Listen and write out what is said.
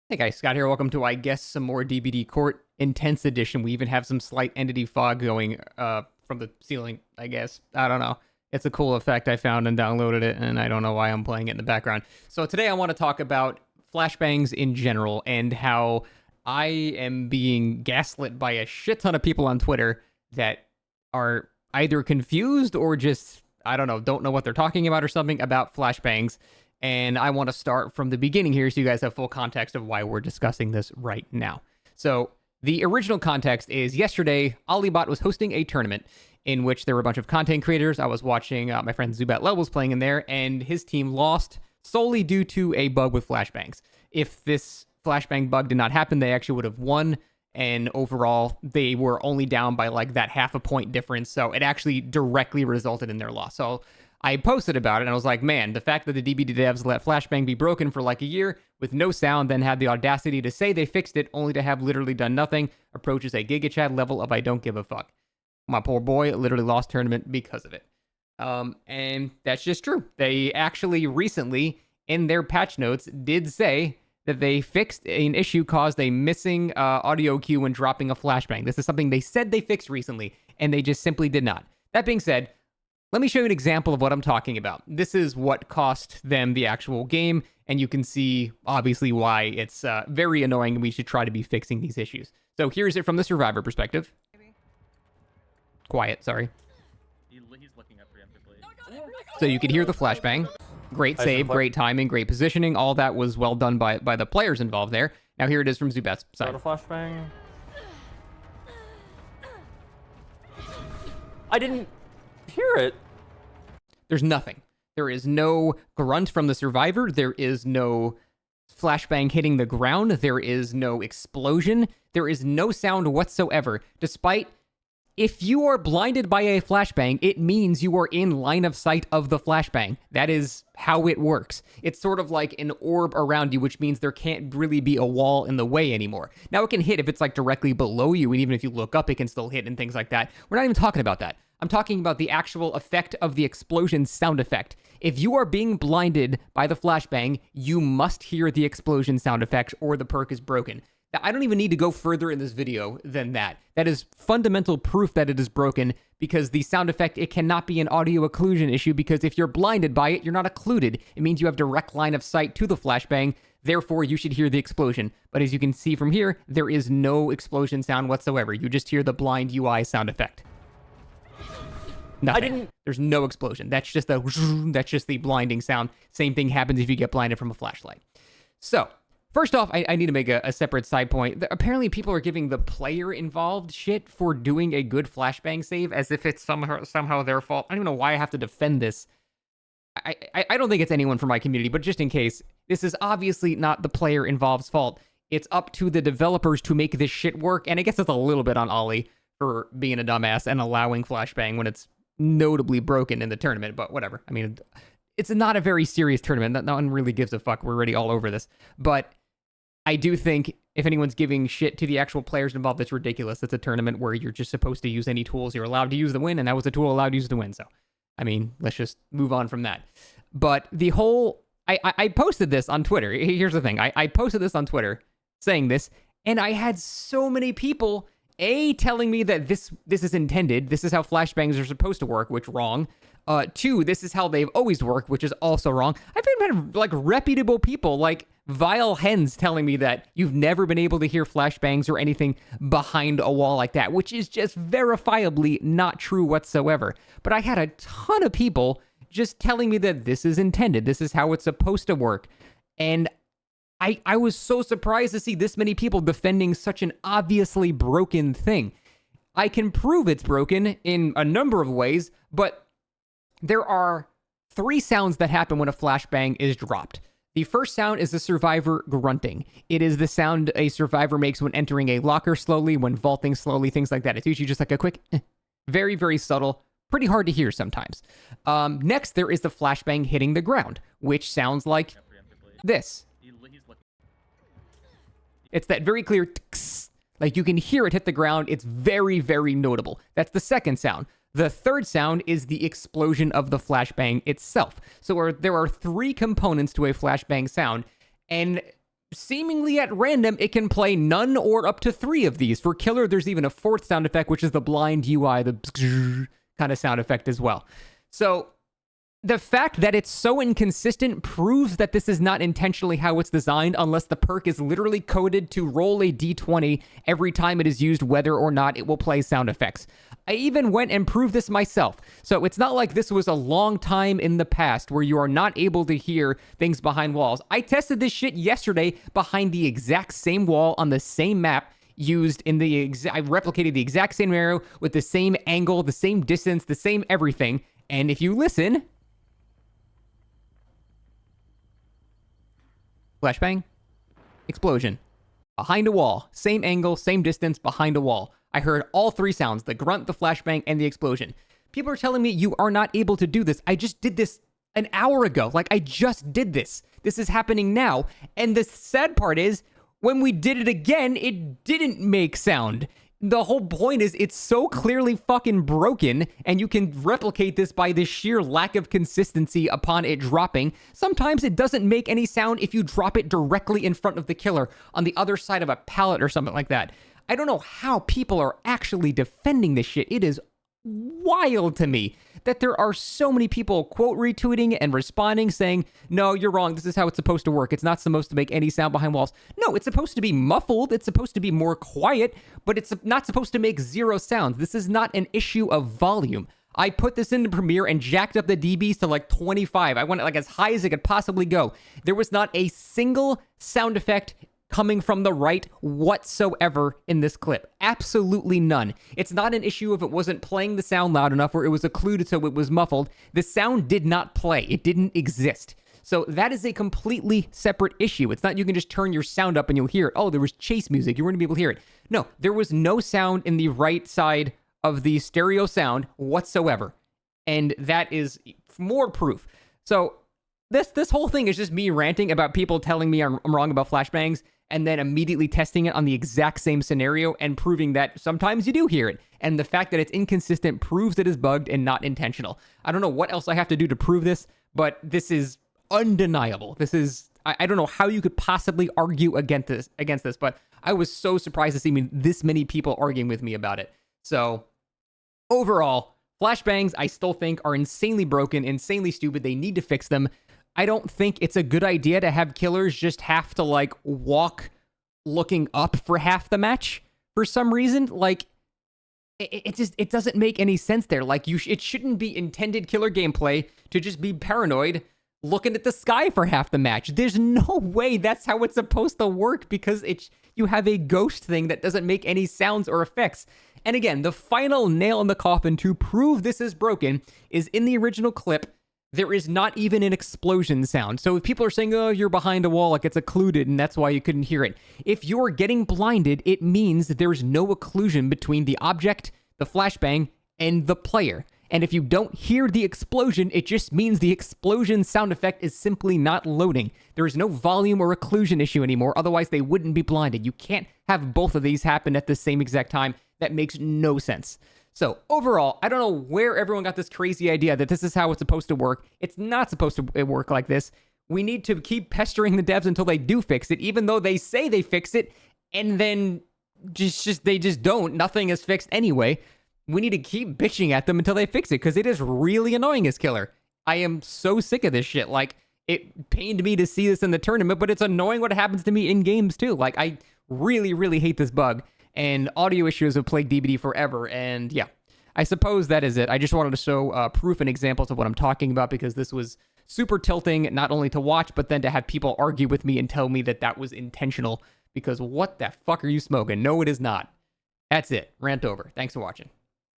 Hey guys, Scott here. Welcome to, I guess, some more DBD Court Intense Edition. We even have some slight entity fog going from the ceiling, I guess. I don't know. It's a cool effect I found and downloaded it, and I don't know why I'm playing it in the background. So today I want to talk about flashbangs in general and how I am being gaslit by a shit ton of people on Twitter that are either confused or just, I don't know what they're talking about or something about flashbangs. And I want to start from the beginning here so you guys have full context of why we're discussing this right now. So the original context is yesterday, Alibot was hosting a tournament in which there were a bunch of content creators. I was watching my friend Zubat Levels playing in there, and his team lost solely due to a bug with flashbangs. If this flashbang bug did not happen, they actually would have won. And overall, they were only down by like that half a point difference. So it actually directly resulted in their loss. So I posted about it and I was like, man, the fact that the DBD devs let Flashbang be broken for like a year with no sound, then had the audacity to say they fixed it only to have literally done nothing, approaches a Giga Chad level of I don't give a fuck. My poor boy literally lost tournament because of it. And that's just true. They actually recently, in their patch notes, did say that they fixed an issue caused a missing audio cue when dropping a flashbang. This is something they said they fixed recently, and they just simply did not. That being said, let me show you an example of what I'm talking about. This is what cost them the actual game, and you can see, obviously, why it's very annoying and we should try to be fixing these issues. So here's it from the Survivor perspective. Quiet, sorry. He's looking up preemptively. So you can hear the flashbang. Great save, great timing, great positioning. All that was well done by the players involved there. Now here it is from Zubat's side. Got a flashbang. I didn't hear it. There's nothing. There is no grunt from the survivor. There is no flashbang hitting the ground. There is no explosion. There is no sound whatsoever. Despite, if you are blinded by a flashbang, it means you are in line of sight of the flashbang. That is how it works. It's sort of like an orb around you, which means there can't really be a wall in the way anymore. Now it can hit if it's like directly below you, and even if you look up, it can still hit and things like that. We're not even talking about that. I'm talking about the actual effect of the explosion sound effect. If you are being blinded by the flashbang, you must hear the explosion sound effect or the perk is broken. Now, I don't even need to go further in this video than that. That is fundamental proof that it is broken because the sound effect, it cannot be an audio occlusion issue because if you're blinded by it, you're not occluded. It means you have direct line of sight to the flashbang. Therefore, you should hear the explosion. But as you can see from here, there is no explosion sound whatsoever. You just hear the blind UI sound effect. Nothing. There's no explosion. That's just the blinding sound. Same thing happens if you get blinded from a flashlight. So, first off, I need to make a separate side point. Apparently, people are giving the player involved shit for doing a good flashbang save as if it's somehow their fault. I don't even know why I have to defend this. I don't think it's anyone from my community, but just in case, this is obviously not the player involved's fault. It's up to the developers to make this shit work, and I guess it's a little bit on Ollie for being a dumbass and allowing flashbang when it's notably broken in the tournament, but whatever. I mean, it's not a very serious tournament. No one really gives a fuck. We're already all over this. But I do think if anyone's giving shit to the actual players involved, it's ridiculous. It's a tournament where you're just supposed to use any tools you're allowed to use to win, and that was a tool allowed to use to win. So, I mean, let's just move on from that. But the whole... I posted this on Twitter. Here's the thing. I posted this on Twitter saying this, and I had so many people... telling me that this is intended. This is how flashbangs are supposed to work, which wrong. Two, this is how they've always worked, which is also wrong. I've even had like reputable people like Vile Hens telling me that you've never been able to hear flashbangs or anything behind a wall like that, which is just verifiably not true whatsoever. But I had a ton of people just telling me that this is intended. This is how it's supposed to work. And I was so surprised to see this many people defending such an obviously broken thing. I can prove it's broken in a number of ways, but there are 3 sounds that happen when a flashbang is dropped. The first sound is the survivor grunting. It is the sound a survivor makes when entering a locker slowly, when vaulting slowly, things like that. It's usually just like a quick, very, very subtle, pretty hard to hear sometimes. Next, there is the flashbang hitting the ground, which sounds like this. It's that very clear tsk, like you can hear it hit the ground. It's very, very notable. That's the second sound. The third sound is the explosion of the flashbang itself. So there are 3 components to a flashbang sound, and seemingly at random, it can play none or up to 3 of these. For Killer, there's even a 4th sound effect, which is the blind UI, the kind of sound effect as well. So the fact that it's so inconsistent proves that this is not intentionally how it's designed, unless the perk is literally coded to roll a d20 every time it is used, whether or not it will play sound effects. I even went and proved this myself. So it's not like this was a long time in the past where you are not able to hear things behind walls. I tested this shit yesterday behind the exact same wall on the same map, used in the I replicated the exact same scenario with the same angle, the same distance, the same everything. And if you listen, flashbang, explosion, behind a wall, same angle, same distance, behind a wall. I heard all 3 sounds, the grunt, the flashbang, and the explosion. People are telling me you are not able to do this. I just did this an hour ago. Like, I just did this. This is happening now. And the sad part is, when we did it again, it didn't make sound. The whole point is it's so clearly fucking broken, and you can replicate this by the sheer lack of consistency upon it dropping. Sometimes it doesn't make any sound if you drop it directly in front of the killer on the other side of a pallet or something like that. I don't know how people are actually defending this shit. It is wild to me that there are so many people quote retweeting and responding saying, no, you're wrong. This is how it's supposed to work. It's not supposed to make any sound behind walls. No, it's supposed to be muffled. It's supposed to be more quiet, but it's not supposed to make 0 sounds. This is not an issue of volume. I put this into Premiere and jacked up the dBs to like 25. I went like as high as it could possibly go. There was not a single sound effect coming from the right whatsoever in this clip. Absolutely none. It's not an issue if it wasn't playing the sound loud enough or it was occluded so it was muffled. The sound did not play. It didn't exist. So that is a completely separate issue. It's not you can just turn your sound up and you'll hear it. Oh, there was chase music. You weren't going to be able to hear it. No, there was no sound in the right side of the stereo sound whatsoever. And that is more proof. So this whole thing is just me ranting about people telling me I'm wrong about flashbangs, and then immediately testing it on the exact same scenario and proving that sometimes you do hear it. And the fact that it's inconsistent proves it is bugged and not intentional. I don't know what else I have to do to prove this, but this is undeniable. This is, I don't know how you could possibly argue against this, but I was so surprised to see this many people arguing with me about it. So overall, flashbangs I still think are insanely broken, insanely stupid. They need to fix them. I don't think it's a good idea to have killers just have to like walk looking up for half the match for some reason. Like it doesn't make any sense there. Like it shouldn't be intended killer gameplay to just be paranoid looking at the sky for half the match. There's no way that's how it's supposed to work, because you have a ghost thing that doesn't make any sounds or effects. And again, the final nail in the coffin to prove this is broken is in the original clip. There is not even an explosion sound. So if people are saying, oh, you're behind a wall, like it's occluded and that's why you couldn't hear it. If you're getting blinded, it means that there's no occlusion between the object, the flashbang, and the player. And if you don't hear the explosion, it just means the explosion sound effect is simply not loading. There is no volume or occlusion issue anymore. Otherwise, they wouldn't be blinded. You can't have both of these happen at the same exact time. That makes no sense. So overall, I don't know where everyone got this crazy idea that this is how it's supposed to work. It's not supposed to work like this. We need to keep pestering the devs until they do fix it, even though they say they fix it, and then they just don't. Nothing is fixed anyway. We need to keep bitching at them until they fix it, because it is really annoying as killer. I am so sick of this shit. Like, it pained me to see this in the tournament, but it's annoying what happens to me in games too. Like, I really, really hate this bug. And audio issues have plagued DBD forever, and yeah, I suppose that is it. I just wanted to show proof and examples of what I'm talking about, because this was super tilting, not only to watch, but then to have people argue with me and tell me that that was intentional, because what the fuck are you smoking? No, it is not. That's it. Rant over. Thanks for watching.